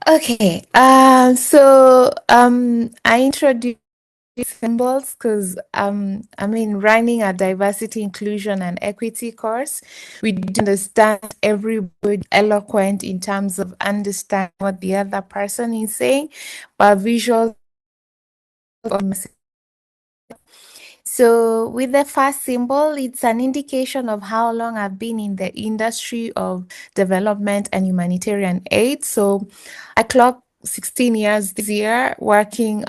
Okay. I introduced symbols because running a diversity, inclusion, and equity course. We do understand everybody eloquent in terms of understand what the other person is saying, but visual. So with the first symbol, it's an indication of how long I've been in the industry of development and humanitarian aid. So I clocked 16 years this year working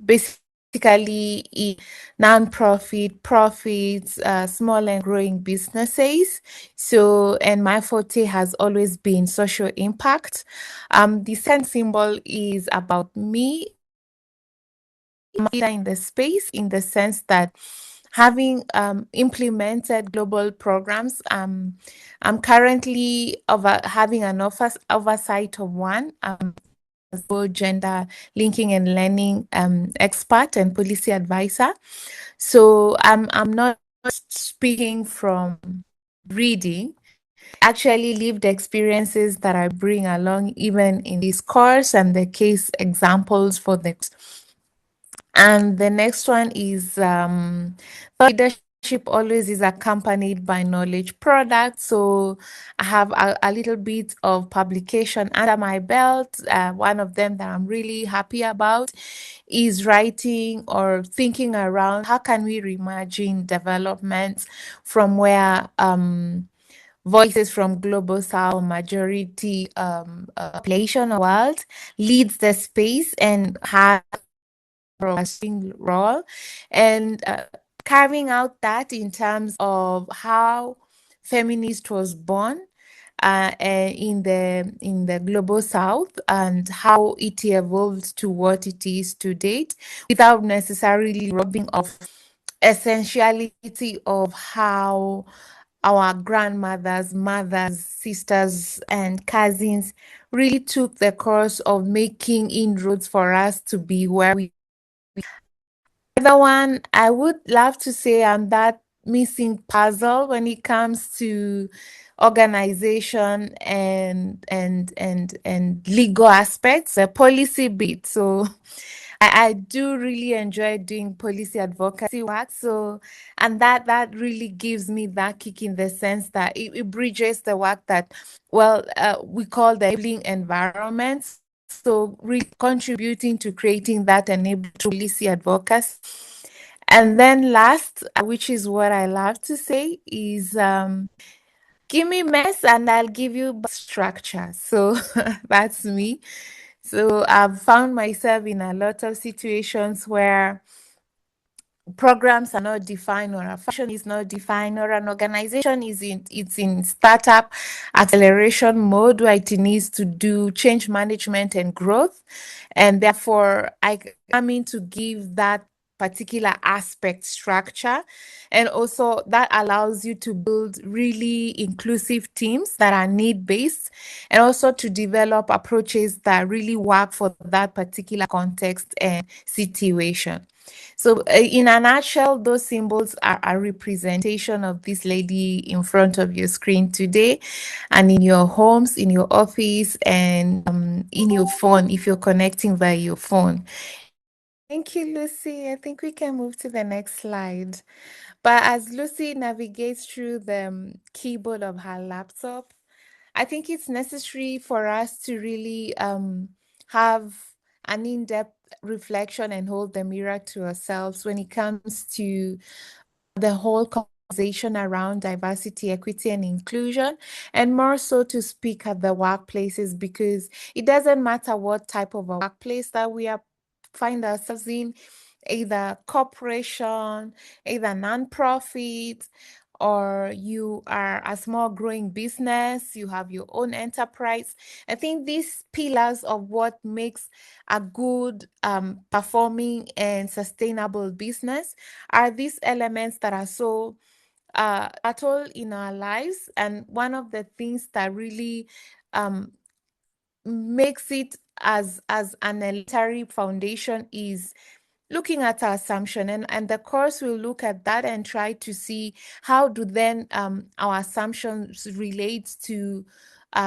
basically in non-profit, profits, small and growing businesses. So, and my forte has always been social impact. The second symbol is about me in the space in the sense that having implemented global programs, I'm currently having an oversight of one as both gender linking and learning expert and policy advisor. So I'm not speaking from reading, actually lived experiences that I bring along even in this course and the case examples for the. And the next one is thought leadership always is accompanied by knowledge products. So I have a little bit of publication under my belt. One of them that I'm really happy about is writing or thinking around how can we reimagine development from where voices from global south majority population of world leads the space and has role and carving out that in terms of how feminist was born in the global south and how it evolved to what it is to date without necessarily robbing of essentiality of how our grandmothers, mothers, sisters, and cousins really took the course of making inroads for us to be where we. Other one, I would love to say I'm that missing puzzle when it comes to organization and legal aspects, the policy bit. So I do really enjoy doing policy advocacy work. So and that really gives me that kick in the sense that it bridges the work that we call the enabling environments. So really contributing to creating that enable policy advocacy. And then last, which is what I love to say, is give me mess and I'll give you structure. So that's me. So I've found myself in a lot of situations where programs are not defined or a function is not defined or an organization is in startup acceleration mode where it needs to do change management and growth, and therefore I come in to give that particular aspect structure, and also that allows you to build really inclusive teams that are need based and also to develop approaches that really work for that particular context and situation. So, in a nutshell, those symbols are a representation of this lady in front of your screen today, and in your homes, in your office, and in your phone if you're connecting via your phone. Thank you, Lucy. I think we can move to the next slide. But as Lucy navigates through the keyboard of her laptop, I think it's necessary for us to really have an in-depth reflection and hold the mirror to ourselves when it comes to the whole conversation around diversity, equity, and inclusion, and more so to speak at the workplaces, because it doesn't matter what type of a workplace that we are find ourselves in, either corporation, either nonprofit, or you are a small growing business, you have your own enterprise. I think these pillars of what makes a good performing and sustainable business are these elements that are so at all in our lives. And one of the things that really um, makes it as an elementary foundation is looking at our assumption, and the course will look at that and try to see how do then our assumptions relate to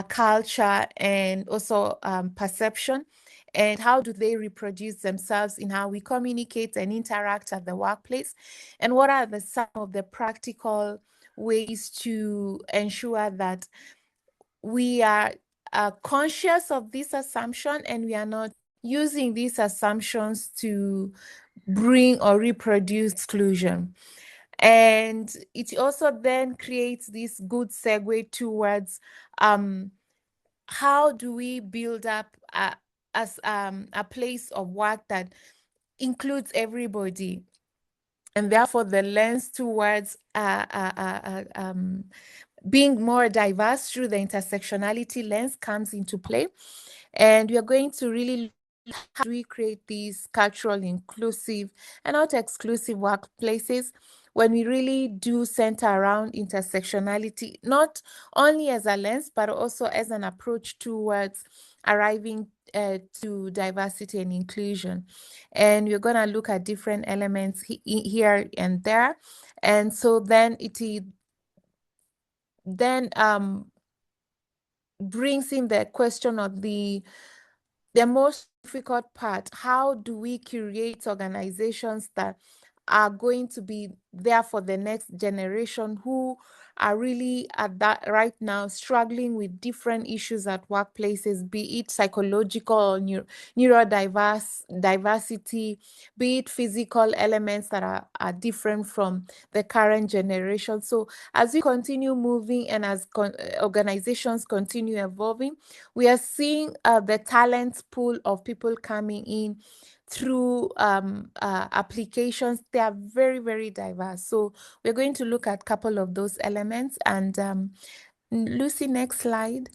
culture and also perception, and how do they reproduce themselves in how we communicate and interact at the workplace, and what are some of the practical ways to ensure that we are conscious of this assumption and we are not using these assumptions to bring or reproduce exclusion. And it also then creates this good segue towards how do we build up as a place of work that includes everybody, and therefore the lens towards being more diverse through the intersectionality lens comes into play. And we are going to really how do we create these cultural inclusive and not exclusive workplaces when we really do center around intersectionality, not only as a lens, but also as an approach towards arriving to diversity and inclusion. And we're going to look at different elements here and there. And so then it then brings in the question of the most difficult part. How do we create organizations that are going to be there for the next generation who are really at that right now struggling with different issues at workplaces, be it psychological or diversity, be it physical elements that are different from the current generation. So as we continue moving and as organizations continue evolving, we are seeing the talent pool of people coming in through applications. They are very, very diverse. So we're going to look at a couple of those elements. And Lucy, next slide.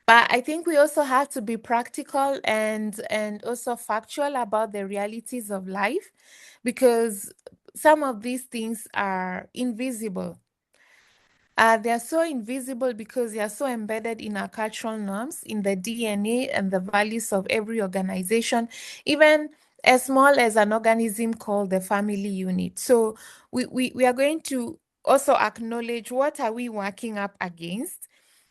But I think we also have to be practical and also factual about the realities of life, because some of these things are invisible. They are so invisible because they are so embedded in our cultural norms, in the DNA and the values of every organization, even as small as an organism called the family unit. So we are going to also acknowledge what are we working up against,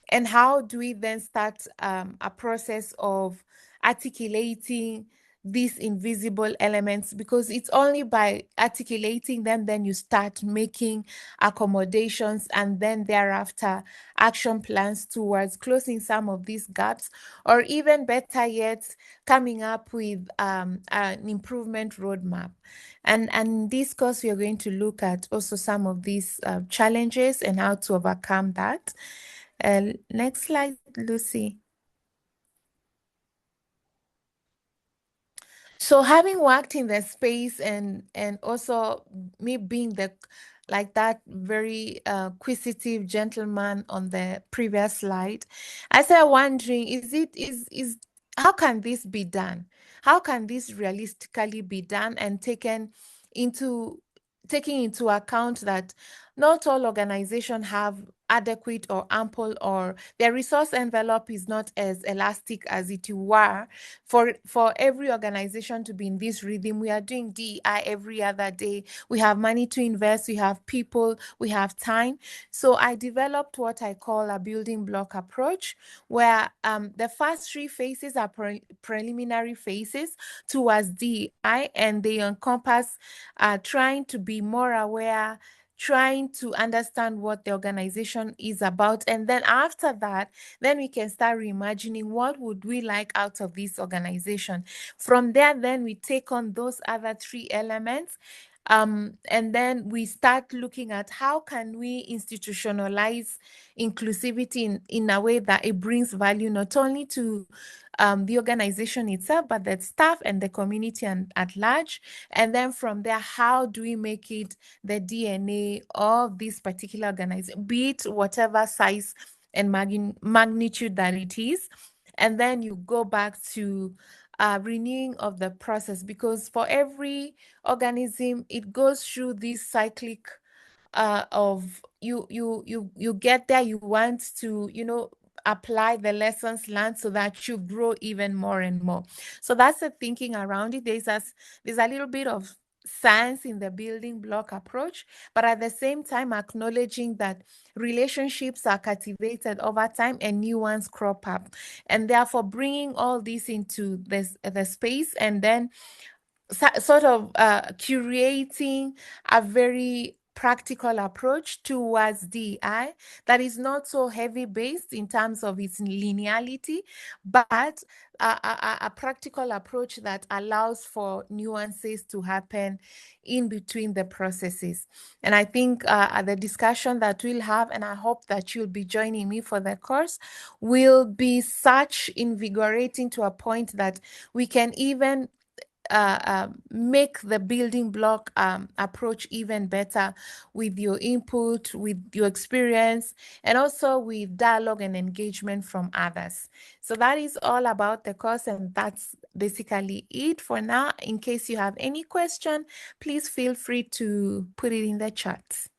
and how do we then start a process of articulating these invisible elements, because it's only by articulating them then you start making accommodations and then thereafter action plans towards closing some of these gaps, or even better yet, coming up with an improvement roadmap. And this course, we are going to look at also some of these challenges and how to overcome that. Next slide, Lucy. So having worked in the space and also me being the like that very acquisitive gentleman on the previous slide, I started wondering, is how can this be done? How can this realistically be done and into taking into account that not all organizations have adequate or ample, or their resource envelope is not as elastic as it were. For every organization to be in this rhythm, we are doing DEI every other day. We have money to invest, we have people, we have time. So I developed what I call a building block approach, where the first three phases are preliminary phases towards DEI, and they encompass trying to be more aware, trying to understand what the organization is about. And then after that, then we can start reimagining what would we like out of this organization. From there, then we take on those other three elements. And then we start looking at how can we institutionalize inclusivity in a way that it brings value not only to the organization itself, but the staff and the community at large. And then from there, how do we make it the DNA of this particular organization, be it whatever size and magnitude that it is. And then you go back to renewing of the process, because for every organism, it goes through this cyclic of you get there, you want to apply the lessons learned so that you grow even more and more. So that's the thinking around it. There's a little bit of science in the building block approach, but at the same time acknowledging that relationships are cultivated over time and new ones crop up, and therefore bringing all this into the space, and then sort of curating a very practical approach towards DEI that is not so heavy based in terms of its linearity, but a practical approach that allows for nuances to happen in between the processes. And I think the discussion that we'll have, and I hope that you'll be joining me for the course, will be such invigorating to a point that we can even make the building block approach even better with your input, with your experience, and also with dialogue and engagement from others. So that is all about the course, and that's basically it for now. In case you have any question, please feel free to put it in the chat.